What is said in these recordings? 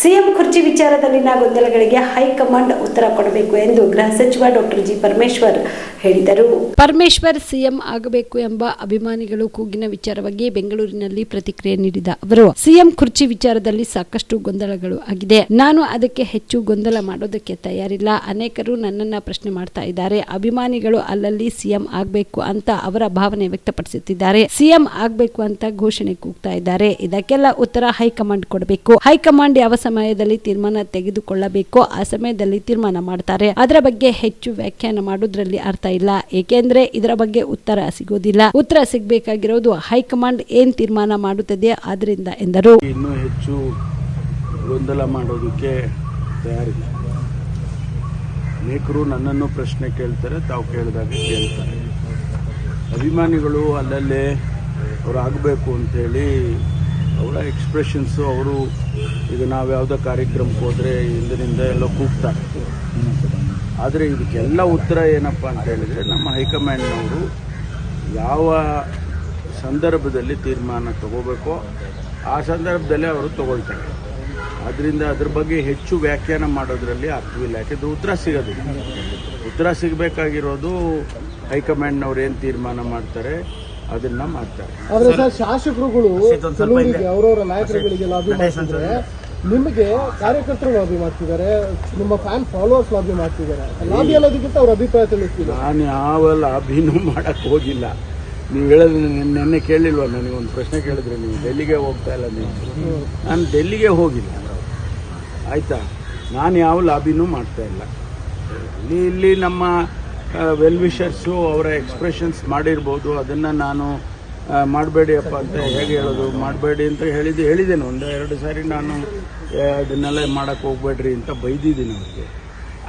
CM ಕುರ್ಚಿ ವಿಚಾರದಲ್ಲಿನ ಗೊಂದಲಗಳಿಗೆ high command ಉತ್ತರ ಕೊಡಬೇಕು ಎಂದು ಗೃಹ ಸಚಿವ ಡಾಕ್ಟರ್ ಜಿ ಪರಮೇಶ್ವರ್ ಹೇಳಿದರು. ಪರಮೇಶ್ವರ್ ಸಿಎಂ ಆಗಬೇಕು ಎಂಬ ಅಭಿಮಾನಿಗಳು ಕೂಗಿನ ವಿಚಾರವಾಗಿ ಬೆಂಗಳೂರಿನಲ್ಲಿ ಪ್ರತಿಕ್ರಿಯೆ ನೀಡಿದ ಅವರು, ಸಿಎಂ ಕುರ್ಚಿ ವಿಚಾರದಲ್ಲಿ ಸಾಕಷ್ಟು ಗೊಂದಲಗಳು ಆಗಿದೆ. ನಾನು ಅದಕ್ಕೆ ಹೆಚ್ಚು ಗೊಂದಲ ಮಾಡೋದಕ್ಕೆ ತಯಾರಿಲ್ಲ. ಅನೇಕರು ನನ್ನನ್ನ ಪ್ರಶ್ನೆ ಮಾಡ್ತಾ ಇದ್ದಾರೆ. ಅಭಿಮಾನಿಗಳು ಅಲ್ಲಲ್ಲಿ ಸಿಎಂ ಆಗಬೇಕು ಅಂತ ಅವರ ಭಾವನೆ ವ್ಯಕ್ತಪಡಿಸುತ್ತಿದ್ದಾರೆ. ಸಿಎಂ ಆಗಬೇಕು ಅಂತ ಘೋಷಣೆ ಕೂಗ್ತಾ ಇದ್ದಾರೆ. ಇದಕ್ಕೆಲ್ಲ ಉತ್ತರ ಹೈಕಮಾಂಡ್ ಕೊಡಬೇಕು. ಹೈಕಮಾಂಡ್ ಯಾವ ಸಮಯದಲ್ಲಿ ತೀರ್ಮಾನ ತೆಗೆದುಕೊಳ್ಳಬೇಕೋ ಆ ಸಮಯದಲ್ಲಿ ತೀರ್ಮಾನ ಮಾಡ್ತಾರೆ. ಅದರ ಬಗ್ಗೆ ಹೆಚ್ಚು ವ್ಯಾಖ್ಯಾನ ಮಾಡೋದ್ರಲ್ಲಿ ಅರ್ಥ ಇಲ್ಲ. ಏಕೆಂದ್ರೆ ಇದರ ಬಗ್ಗೆ ಉತ್ತರ ಸಿಗೋದಿಲ್ಲ. ಉತ್ತರ ಸಿಗಬೇಕಾಗಿರೋದು ಹೈಕಮಾಂಡ್ ಏನ್ ತೀರ್ಮಾನ ಮಾಡುತ್ತದೆ ಆದ್ರಿಂದ ಎಂದರು. ಇನ್ನೂ ಹೆಚ್ಚು ಗೊಂದಲ ಮಾಡೋದಕ್ಕೆ ತಯಾರಿಲ್ಲ. ಅನೇಕರು ನನ್ನನ್ನು ಪ್ರಶ್ನೆ ಕೇಳ್ತಾರೆ, ತಾವು ಕೇಳಿದಾಗ ಕೇಳ್ತಾರೆ. ಅಭಿಮಾನಿಗಳು ಅಲ್ಲಲ್ಲೇ ಅವ್ರು ಆಗಬೇಕು ಅಂತೇಳಿ ಅವರ ಎಕ್ಸ್ಪ್ರೆಷನ್ಸು, ಅವರು ಈಗ ನಾವು ಯಾವುದೋ ಕಾರ್ಯಕ್ರಮಕ್ಕೆ ಹೋದರೆ ಹಿಂದಿನಿಂದ ಎಲ್ಲ ಕೂಗ್ತಾರೆ. ಆದರೆ ಇದಕ್ಕೆಲ್ಲ ಉತ್ತರ ಏನಪ್ಪ ಅಂತ ಹೇಳಿದರೆ, ನಮ್ಮ ಹೈಕಮಾಂಡ್ನವರು ಯಾವ ಸಂದರ್ಭದಲ್ಲಿ ತೀರ್ಮಾನ ತಗೋಬೇಕೋ ಆ ಸಂದರ್ಭದಲ್ಲೇ ಅವರು ತಗೊಳ್ತಾರೆ. ಆದ್ದರಿಂದ ಅದ್ರ ಬಗ್ಗೆ ಹೆಚ್ಚು ವ್ಯಾಖ್ಯಾನ ಮಾಡೋದ್ರಲ್ಲಿ ಅರ್ಥವಿಲ್ಲ. ಯಾಕೆಂದರೆ ಉತ್ತರ ಸಿಗೋದಿಲ್ಲ. ಉತ್ತರ ಸಿಗಬೇಕಾಗಿರೋದು ಹೈಕಮಾಂಡ್ನವ್ರು ಏನು ತೀರ್ಮಾನ ಮಾಡ್ತಾರೆ ಅದನ್ನ ಮಾಡ್ತಾರೆ. ಆದ್ರೆ ಸರ್, ಶಾಸಕರುಗಳು ಕೆಲವರಿಗೆ ಅವರವರ ನಾಯಕರುಗಳಿಗೆ ಲಾಬಿ ಮಾಡ್ತಿದ್ದಾರೆ, ನಿಮಗೆ ಕಾರ್ಯಕರ್ತರು ಲಾಬಿ ಮಾಡ್ತಿದ್ದಾರೆ, ನಿಮ್ಮ ಫ್ಯಾನ್ ಫಾಲೋವರ್ಸ್ ಲಾಬಿ ಮಾಡ್ತಿದ್ದಾರೆ. ಲಾಬಿ ಅನ್ನೋದಕ್ಕಿಂತ ಅವ್ರ ಅಭಿಪ್ರಾಯ ತಿಳಿಸ್ತಿದ್ದಾರೆ. ನಾನು ಯಾವ ಲಾಬಿನೂ ಮಾಡಕ್ಕೆ ಹೋಗಿಲ್ಲ. ನೀವು ಹೇಳೋದು ನೆನ್ನೆ ಕೇಳಿಲ್ವ? ನನಗೊಂದು ಪ್ರಶ್ನೆ ಕೇಳಿದ್ರೆ, ನೀವು ಡೆಲ್ಲಿಗೆ ಹೋಗ್ತಾ ಇಲ್ಲ ನೀವು? ನಾನು ಡೆಲ್ಲಿಗೆ ಹೋಗಿಲ್ಲ, ಆಯಿತಾ. ನಾನು ಯಾವ ಲಾಬಿನೂ ಮಾಡ್ತಾ ಇಲ್ಲ. ಇಲ್ಲಿ ನಮ್ಮ ವೆಲ್ ವಿಷರ್ಸು ಅವರ ಎಕ್ಸ್ಪ್ರೆಷನ್ಸ್ ಮಾಡಿರ್ಬೋದು. ಅದನ್ನು ನಾನು ಮಾಡಬೇಡಿಯಪ್ಪ ಅಂತ ಹೇಗೆ ಹೇಳೋದು? ಮಾಡಬೇಡಿ ಅಂತ ಹೇಳಿದ್ದೇನೆ. ಎರಡು ಸಾರಿ ನಾನು ಅದನ್ನೆಲ್ಲ ಮಾಡೋಕ್ಕೆ ಹೋಗ್ಬೇಡ್ರಿ ಅಂತ ಬೈದಿದ್ದೀನಿ ಅವ್ರಿಗೆ.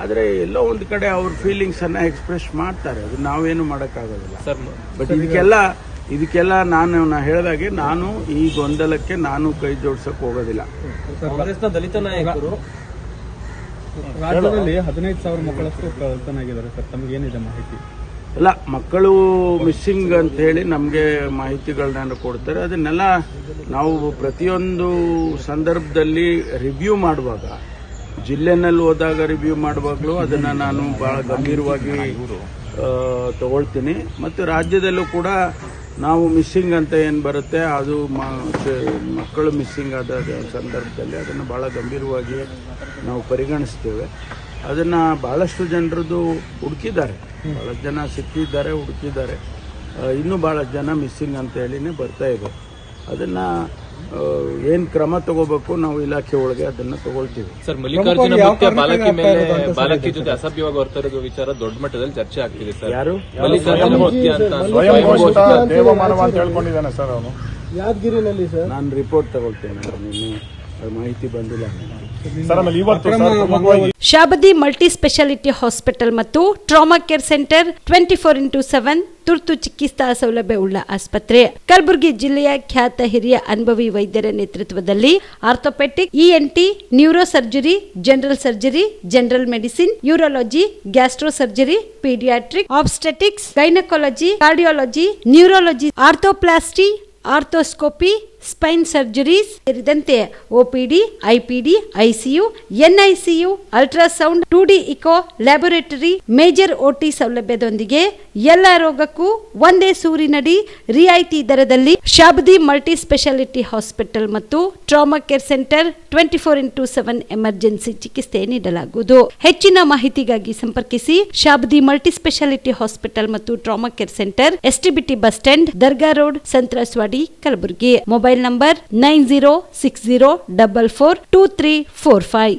ಆದರೆ ಎಲ್ಲೋ ಒಂದು ಕಡೆ ಅವ್ರ ಫೀಲಿಂಗ್ಸನ್ನು ಎಕ್ಸ್ಪ್ರೆಸ್ ಮಾಡ್ತಾರೆ. ಅದು ನಾವೇನು ಮಾಡೋಕ್ಕಾಗೋದಿಲ್ಲ. ಬಟ್ ಇದಕ್ಕೆಲ್ಲ ನಾನು ಹೇಳಿದಾಗೆ ನಾನು ಈ ಗೊಂದಲಕ್ಕೆ ನಾನು ಕೈ ಜೋಡ್ಸೋಕ್ಕೆ ಹೋಗೋದಿಲ್ಲ. ಕಾಂಗ್ರೆಸ್ನ ದಲಿತ ನಾಯಕರು ರಾಜ್ಯದಲ್ಲಿ 15,000 ಮಕ್ಕಳಷ್ಟು ಕಳ್ತನಾಗಿದ್ದಾರೆ ಸರ್, ತಮಗೇನಿದೆ ಮಾಹಿತಿ? ಅಲ್ಲ, ಮಕ್ಕಳು ಮಿಸ್ಸಿಂಗ್ ಅಂತ ಹೇಳಿ ನಮಗೆ ಮಾಹಿತಿಗಳನ್ನ ಕೊಡ್ತಾರೆ. ಅದನ್ನೆಲ್ಲ ನಾವು ಪ್ರತಿಯೊಂದು ಸಂದರ್ಭದಲ್ಲಿ ರಿವ್ಯೂ ಮಾಡುವಾಗ, ಜಿಲ್ಲೆನಲ್ಲಿ ಹೋದಾಗ ರಿವ್ಯೂ ಮಾಡುವಾಗಲೂ ಅದನ್ನು ನಾನು ಭಾಳ ಗಂಭೀರವಾಗಿ ತಗೊಳ್ತೀನಿ. ಮತ್ತು ರಾಜ್ಯದಲ್ಲೂ ಕೂಡ ನಾವು ಮಿಸ್ಸಿಂಗ್ ಅಂತ ಏನು ಬರುತ್ತೆ, ಅದು ಮಕ್ಕಳು ಮಿಸ್ಸಿಂಗ್ ಆದ ಸಂದರ್ಭದಲ್ಲಿ ಅದನ್ನು ಭಾಳ ಗಂಭೀರವಾಗಿ ನಾವು ಪರಿಗಣಿಸ್ತೇವೆ. ಅದನ್ನು ಭಾಳಷ್ಟು ಜನರದ್ದು ಹುಡುಕಿದ್ದಾರೆ, ಭಾಳಷ್ಟು ಜನ ಸಿಕ್ಕಿದ್ದಾರೆ, ಹುಡುಕಿದ್ದಾರೆ. ಇನ್ನೂ ಭಾಳಷ್ಟು ಜನ ಮಿಸ್ಸಿಂಗ್ ಅಂತ ಹೇಳಿನೇ ಬರ್ತಾ ಇದೆ. ಅದನ್ನು ಏನು ಕ್ರಮ ತಗೋಬೇಕು ನಾವು ಇಲಾಖೆ ಒಳಗೆ ಅದನ್ನು ತಗೊಳ್ತೀವಿ. ಸರ್, ಮಲ್ಲಿಕಾರ್ಜುನ ಬಾಲಕಿ ಜೊತೆ ಅಸಭ್ಯವಾಗಿ ಹೊರತರೋದು ವಿಚಾರ ದೊಡ್ಡ ಮಟ್ಟದಲ್ಲಿ ಚರ್ಚೆ ಆಗ್ತಿದೆ ಸರ್. ಯಾರು? ಮಲ್ಲಿಕಾರ್ಜುನ ಅಂತ ದೇವಮಾನವ ಅಂತ ಹೇಳ್ಕೊಂಡಿದ್ದಾನೆ ಸರ್ ಅವನು ಯಾದಗಿರಿನಲ್ಲಿ. ಸರ್, ನಾನು ರಿಪೋರ್ಟ್ ತಗೊಳ್ತೇನೆ. ನಿನ್ನೆ ಮಾಹಿತಿ ಬಂದಿಲ್ಲ. ಶಾಬದಿ ಮಲ್ಟಿ ಸ್ಪೆಷಾಲಿಟಿ ಹಾಸ್ಪಿಟಲ್ ಮತ್ತು ಟ್ರಾಮಾ ಕೇರ್ ಸೆಂಟರ್ 24x7 ತುರ್ತು ಚಿಕಿತ್ಸಾ ಸೌಲಭ್ಯ ಉಳ್ಳ ಆಸ್ಪತ್ರೆ. ಕಲಬುರಗಿ ಜಿಲ್ಲೆಯ ಖ್ಯಾತ ಹಿರಿಯ ಅನುಭವಿ ವೈದ್ಯರ ನೇತೃತ್ವದಲ್ಲಿ orthopaedic, ENT, neuro surgery, general surgery, general medicine, urology, gastro surgery, paediatric, obstetrics, gynaecology, cardiology, neurology, arthroplasty, arthroscopy, spine surgeries ಸೇರಿದಂತೆ OPD, IPD, ICU, NICU, ultrasound, 2D echo, laboratory, major OT ಸೌಲಭ್ಯದೊಂದಿಗೆ ಎಲ್ಲ ರೋಗಕ್ಕೂ ಒಂದೇ ಸೂರಿನಡಿ ರಿಯಾಯಿತಿ ದರದಲ್ಲಿ ಶಾಬದಿ ಮಲ್ಟಿ ಸ್ಪೆಷಾಲಿಟಿ ಹಾಸ್ಪಿಟಲ್ ಮತ್ತು trauma care centre 24x7 emergency ಚಿಕಿತ್ಸೆ ನೀಡಲಾಗುವುದು. ಹೆಚ್ಚಿನ ಮಾಹಿತಿಗಾಗಿ ಸಂಪರ್ಕಿಸಿ ಶಾಬದಿ ಮಲ್ಟಿ ಸ್ಪೆಷಾಲಿಟಿ ಹಾಸ್ಪಿಟಲ್ ಮತ್ತು trauma care centre, STBT bus stand, Dargah road, ಸಂತ್ರಸ್ವಾಡಿ, Kalaburagi. Mobile number 9060442345.